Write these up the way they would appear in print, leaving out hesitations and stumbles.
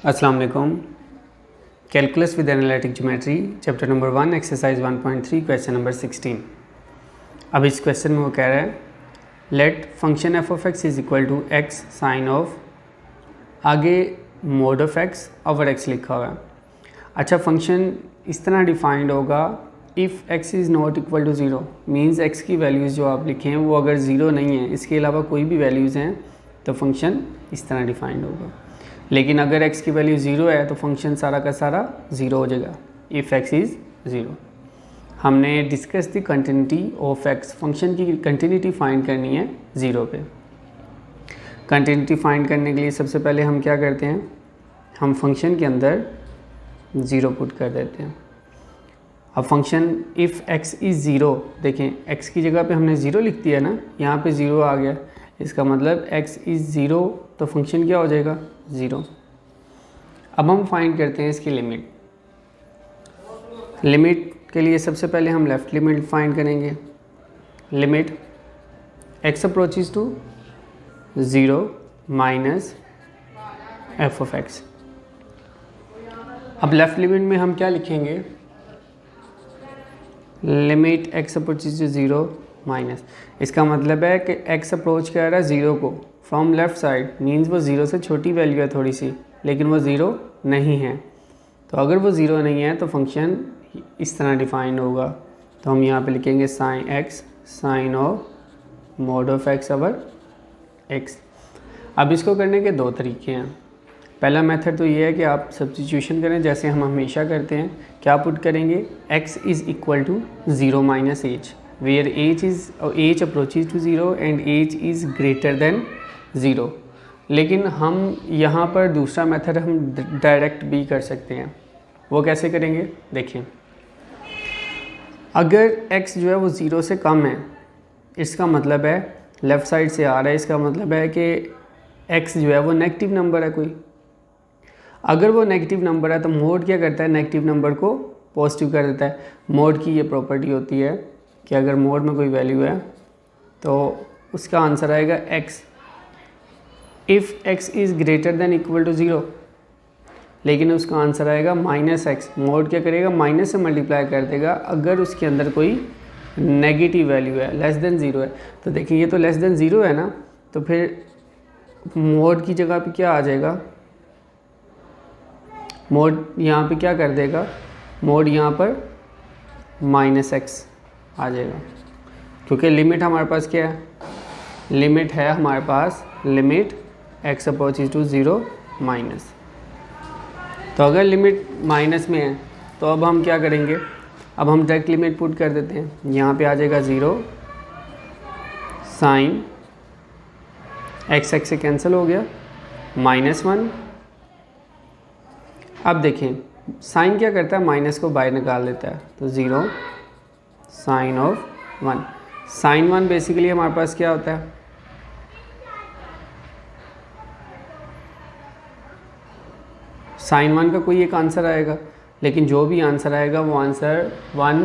अस्सलाम वालेकुम। Calculus with analytic geometry chapter number 1 exercise 1.3 question number 16। अब इस क्वेश्चन में वो कह रहा है let function F of x is equal to x sine of, आगे mod of x over x लिखा हुआ है। अच्छा, फंक्शन इस तरह डिफाइंड होगा if x is not equal to zero, means x की वैल्यूज़ जो आप लिखे हैं वो अगर ज़ीरो नहीं है, इसके अलावा कोई भी वैल्यूज़ हैं तो फंक्शन इस तरह डिफाइंड होगा। लेकिन अगर x की वैल्यू ज़ीरो है तो फंक्शन सारा का सारा ज़ीरो हो जाएगा इफ़ x इज़ ज़ीरो। हमने discuss the continuity of x, function की कंटिन्यूटी फाइंड करनी है ज़ीरो पे। कंटिन्यूटी फाइंड करने के लिए सबसे पहले हम क्या करते हैं, हम फंक्शन के अंदर ज़ीरो पुट कर देते हैं। अब function if x is zero, देखें x की जगह पे हमने ज़ीरो लिख दिया ना, यहाँ पे ज़ीरो आ गया, इसका मतलब x इज़ ज़ीरो तो फंक्शन क्या हो जाएगा ज़ीरो। अब हम फाइंड करते हैं इसकी लिमिट। लिमिट के लिए सबसे पहले हम लेफ़्ट लिमिट फाइंड करेंगे। Limit x approaches to zero minus F of x. अब लेफ़्ट लिमिट में हम क्या लिखेंगे, limit x approaches to zero minus, इसका मतलब है कि x अप्रोच कर रहा है ज़ीरो को फ्रॉम लेफ़्ट साइड, मीन्स वो ज़ीरो से छोटी वैल्यू है थोड़ी सी, लेकिन वो ज़ीरो नहीं है। तो अगर वो ज़ीरो नहीं है तो फंक्शन इस तरह डिफाइन होगा। तो हम यहाँ पे लिखेंगे sine x sine of mod of x over x. अब इसको करने के दो तरीके हैं। पहला मेथड तो ये है कि आप सब्स्टिट्यूशन करें जैसे हम हमेशा करते हैं। क्या पुट करेंगे, x is equal to zero minus h, where h approaches to zero and h is greater than zero. लेकिन हम यहाँ पर दूसरा मेथड हम डायरेक्ट भी कर सकते हैं। वो कैसे करेंगे, देखिए अगर x जो है वो ज़ीरो से कम है, इसका मतलब है लेफ़्ट साइड से आ रहा है, इसका मतलब है कि x जो है वो नेगेटिव नंबर है कोई। अगर वो नेगेटिव नंबर है तो मोड क्या करता है, नेगेटिव नंबर को पॉजिटिव कर देता है। मोड की ये प्रॉपर्टी होती है कि अगर मोड में कोई वैल्यू है तो उसका आंसर आएगा x if x is greater than equal to zero, लेकिन उसका आंसर आएगा माइनस एक्स। मोड क्या करेगा, माइनस से मल्टीप्लाई कर देगा अगर उसके अंदर कोई नेगेटिव वैल्यू है, लेस देन ज़ीरो है। तो देखिए ये तो लेस देन ज़ीरो है ना, तो फिर मोड की जगह पे क्या आ जाएगा, मोड यहाँ पे क्या कर देगा, मोड यहाँ पर माइनस एक्स आ जाएगा, क्योंकि लिमिट हमारे पास क्या है, लिमिट है हमारे पास limit x approaches to zero minus. तो अगर लिमिट माइनस में है तो अब हम क्या करेंगे, अब हम डायरेक्ट लिमिट पुट कर देते हैं। यहाँ पे आ जाएगा ज़ीरो साइन x से कैंसिल हो गया माइनस वन। अब देखें साइन क्या करता है, माइनस को बाहर निकाल देता है, तो zero sign of one. Sine one basically हमारे पास क्या होता है, साइन वन का कोई एक आंसर आएगा, लेकिन जो भी आंसर आएगा वो आंसर वन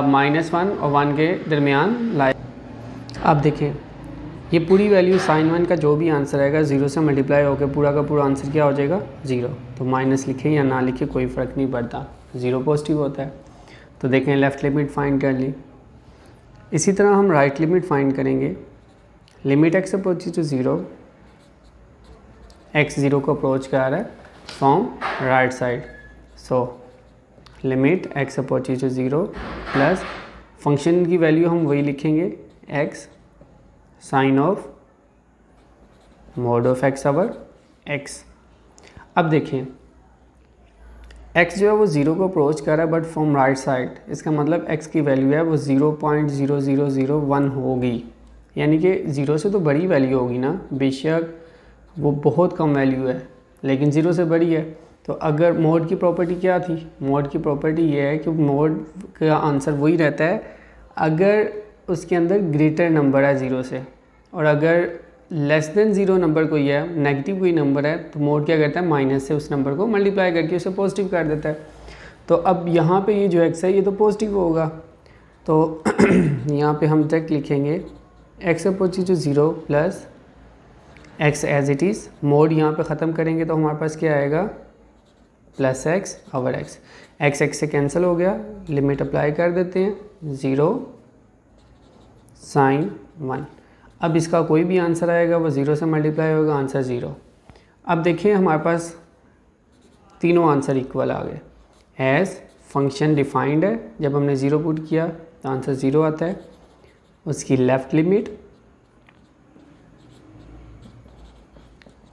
माइनस वन और वन के दरमियान लाए। अब देखें ये पूरी वैल्यू साइन वन का जो भी आंसर आएगा ज़ीरो से मल्टीप्लाई होकर पूरा का पूरा आंसर क्या हो जाएगा ज़ीरो। तो माइनस लिखे या ना लिखे कोई फ़र्क नहीं पड़ता, ज़ीरो पॉजिटिव होता है। तो देखें लेफ़्ट लिमिट फाइंड कर ली। इसी तरह हम राइट लिमिट फाइंड करेंगे। Limit x approaches to zero, x zero को अप्रोच कर रहा है from right side, so limit x approaches to zero plus function की वैल्यू हम वही लिखेंगे x sine of mod of x over x। अब देखिए x जो है वो ज़ीरो को अप्रोच कर रहा है बट फ्रॉम राइट साइड, इसका मतलब x की वैल्यू है वो 0.0001 होगी, यानी कि ज़ीरो से तो बड़ी वैल्यू होगी ना, बेशक वो बहुत कम वैल्यू है लेकिन ज़ीरो से बड़ी है। तो अगर मोड की प्रॉपर्टी क्या थी, मोड की प्रॉपर्टी ये है कि मोड का आंसर वही रहता है अगर उसके अंदर ग्रेटर नंबर है ज़ीरो से, और अगर लेस देन ज़ीरो नंबर कोई है, नेगेटिव कोई नंबर है, तो मोड क्या करता है माइनस से उस नंबर को मल्टीप्लाई करके उसे पॉजिटिव कर देता है। तो अब यहाँ पे ये जो x है ये तो पॉजिटिव होगा, तो यहाँ पे हम डायरेक्ट लिखेंगे x approaches to zero plus x as it is. Mod यहाँ पे ख़त्म करेंगे तो हमारे पास क्या आएगा, plus x over x, x x से कैंसिल हो गया, लिमिट अप्लाई कर देते हैं, 0 sin 1। अब इसका कोई भी आंसर आएगा वो 0 से मल्टीप्लाई होगा, आंसर 0। अब देखिए हमारे पास तीनों आंसर इक्वल आ गए। एज फंक्शन डिफाइंड है, जब हमने 0 पुट किया तो आंसर 0 आता है। उसकी लेफ़्ट लिमिट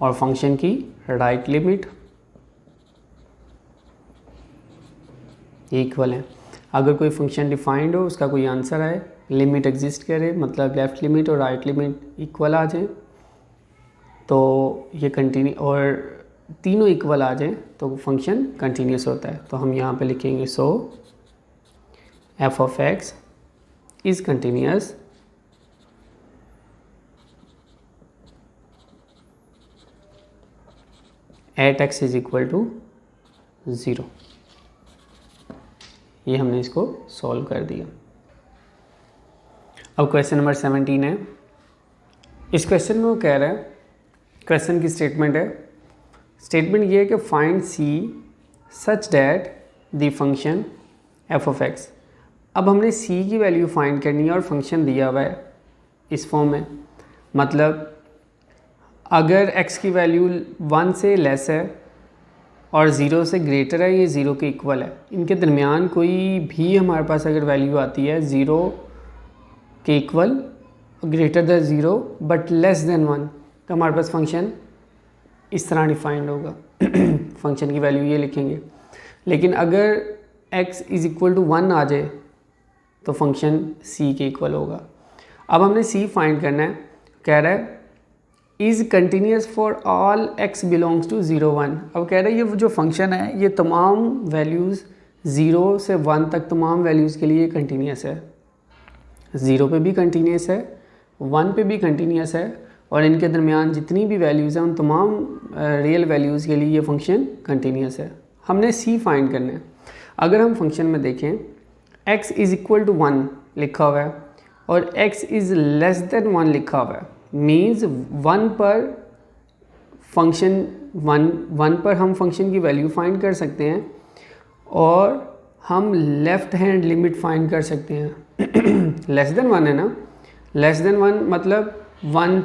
और फंक्शन की राइट लिमिट इक्वल है। अगर कोई फंक्शन डिफाइंड हो, उसका कोई आंसर आए, लिमिट एग्जिस्ट करे, मतलब लेफ़्ट लिमिट और राइट लिमिट इक्वल आ जाए तो ये कंटिन्यू, और तीनों इक्वल आ जाए तो फंक्शन कंटिन्यूस होता है। तो हम यहाँ पे लिखेंगे so f of x is continuous at x is equal to 0। ये हमने इसको सॉल्व कर दिया। अब क्वेश्चन नंबर 17 है। इस क्वेश्चन में वो कह रहा है, क्वेश्चन की स्टेटमेंट है, स्टेटमेंट ये है कि find C such that the function F of x. अब हमने सी की वैल्यू फाइंड करनी है और फंक्शन दिया हुआ है इस फॉर्म में, मतलब अगर x की वैल्यू 1 से लेस है और 0 से ग्रेटर है, ये 0 के इक्वल है, इनके दरमियान कोई भी हमारे पास अगर वैल्यू आती है 0 के equal, greater than 0 but less than 1, तो हमारे पास फंक्शन इस तरह डिफाइंड होगा। फंक्शन की वैल्यू ये लिखेंगे। लेकिन अगर x इज़ इक्वल टू 1 आ जाए तो फंक्शन c के इक्वल होगा। अब हमने c फाइंड करना है। कह रहा है is continuous for all x belongs to 0 1। अब कह रहा है ये जो फंक्शन है ये तमाम वैल्यूज़ 0 से 1 तक तमाम वैल्यूज़ के लिए कंटिन्यूस है। 0 पे भी कंटिन्यूस है, 1 पे भी कंटिन्यूस है, और इनके दरमियान जितनी भी वैल्यूज़ हैं उन तमाम रियल वैल्यूज़ के लिए ये फंक्शन कंटिन्यूस है। हमने c फाइंड करना है। अगर हम फंक्शन में देखें x इज़ इक्वल टू 1 लिखा हुआ है और x इज़ लेस देन 1 लिखा हुआ है, मीन्स 1 पर फंक्शन 1 पर हम फंक्शन की वैल्यू फाइंड कर सकते हैं और हम लेफ़्ट हैंड लिमिट फाइंड कर सकते हैं। लेस देन 1 है ना, लेस देन 1 मतलब 1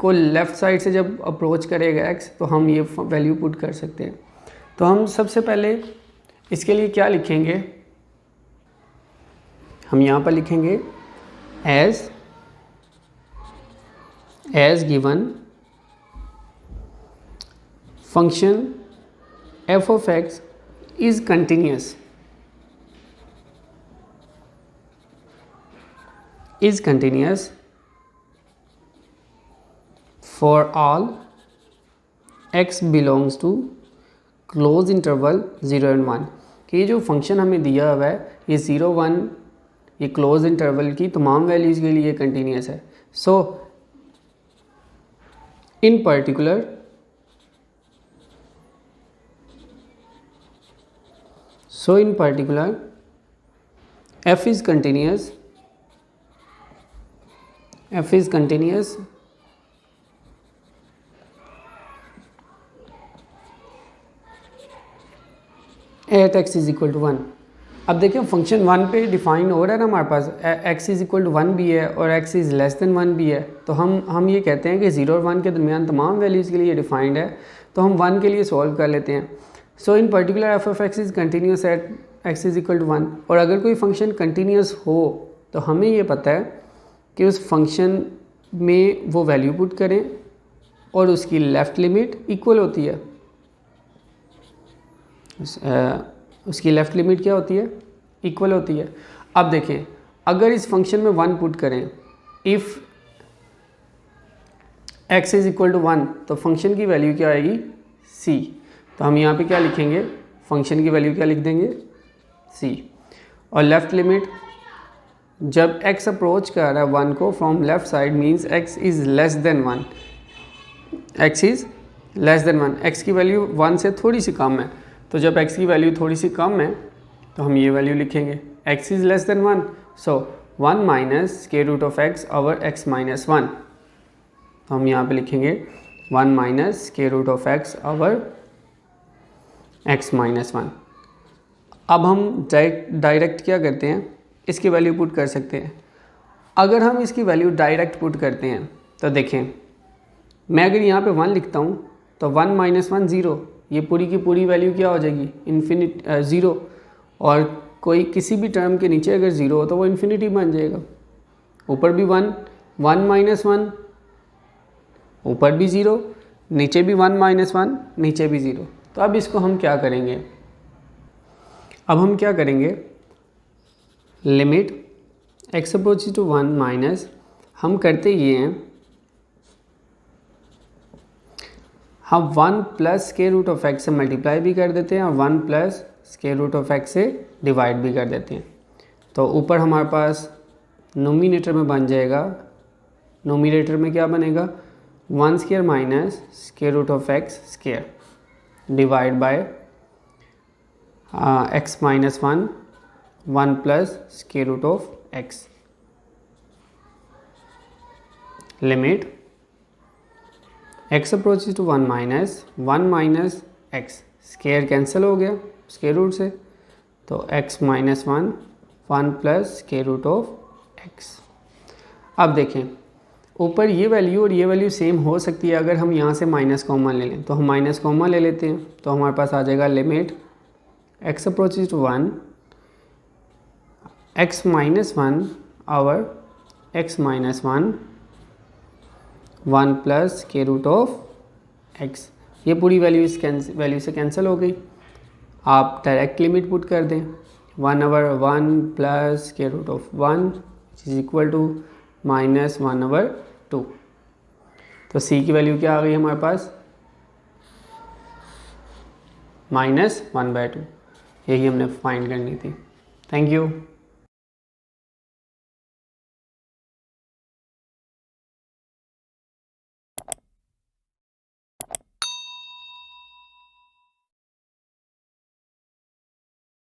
को लेफ़्ट साइड से जब अप्रोच करेगा x तो हम ये वैल्यू पुट कर सकते हैं। तो हम सबसे पहले इसके लिए क्या लिखेंगे, हम यहाँ पर लिखेंगे as given function f of x is continuous for all x belongs to close interval 0 and 1, कि ये जो फंक्शन हमें दिया हुआ है ये 0 1 ये क्लोज इंटरवल की तमाम वैल्यूज़ के लिए कंटिन्यूस है। सो in particular f is continuous at x is equal to 1। अब देखिए फंक्शन 1 पे डिफाइन हो रहा है ना हमारे पास, x इज़ इक्वल टू 1 भी है और x इज़ लेस देन 1 भी है, तो हम ये कहते हैं कि 0 और 1 के दरमियान तमाम वैल्यूज़ के लिए डिफाइंड है, तो हम 1 के लिए सॉल्व कर लेते हैं। So in particular f of x is continuous at x is equal to 1। और अगर कोई फंक्शन कंटिन्यूस हो तो हमें ये पता है कि उस फंक्शन में वो वैल्यू पुट करें और उसकी लेफ़्ट लिमिट इक्वल होती है, उसकी लेफ़्ट लिमिट क्या होती है, इक्वल होती है। अब देखें अगर इस फंक्शन में 1 पुट करें, if x is equal to 1 तो फंक्शन की वैल्यू क्या आएगी, c। तो हम यहाँ पे क्या लिखेंगे, फंक्शन की वैल्यू क्या लिख देंगे, c। और लेफ़्ट लिमिट जब x अप्रोच कर रहा है 1 को from left side means x is less than 1, x is less than 1, x की वैल्यू 1 से थोड़ी सी कम है, तो जब x की वैल्यू थोड़ी सी कम है तो हम ये वैल्यू लिखेंगे, x is less than 1, so 1 minus square root of x over x minus 1। तो हम यहाँ पे लिखेंगे 1 minus square root of x over x minus one. अब हम डायरेक्ट क्या करते हैं, इसकी वैल्यू पुट कर सकते हैं। अगर हम इसकी वैल्यू डायरेक्ट पुट करते हैं तो देखें, मैं अगर यहाँ पे 1 लिखता हूँ तो 1 माइनस वन 0, ये पूरी की पूरी वैल्यू क्या हो जाएगी, इन्फिनिट 0। और कोई किसी भी टर्म के नीचे अगर 0 हो तो वो इन्फिनिटी बन जाएगा। ऊपर भी 1, 1 माइनस वन, ऊपर भी 0, नीचे भी 1 माइनस वन, नीचे भी 0। तो अब इसको हम क्या करेंगे, अब हम क्या करेंगे, limit x approaches to 1 minus, हम करते ये हैं, हम 1 plus square root of x से मल्टीप्लाई भी कर देते हैं और 1 plus square root of x से डिवाइड भी कर देते हैं। तो ऊपर हमारे पास नोमिनेटर में बन जाएगा, नोमिनेटर में क्या बनेगा, 1 square minus square root of x square divide by x minus one, 1 plus square root of x. Limit x approaches to 1 minus 1 minus x, square cancel हो गया स्क्वायर रूट से, तो x minus one, 1 plus square root of x. अब देखें, ऊपर ये value और ये वैल्यू सेम हो सकती है अगर हम यहाँ से माइनस कॉमन ले लें, तो हम माइनस कॉमन ले लेते हैं, तो हमारे पास आ जाएगा limit x approaches to 1 x minus one over x minus one, 1 plus square root of x. ये पूरी वैल्यू इस वैल्यू से कैंसिल हो गई। आप डायरेक्ट लिमिट पुट कर दें, 1 over 1 plus square root of 1 is equal to minus 1 over 2। तो c की वैल्यू क्या आ गई हमारे पास, -1/2। यही हमने फाइंड करनी थी। Thank you.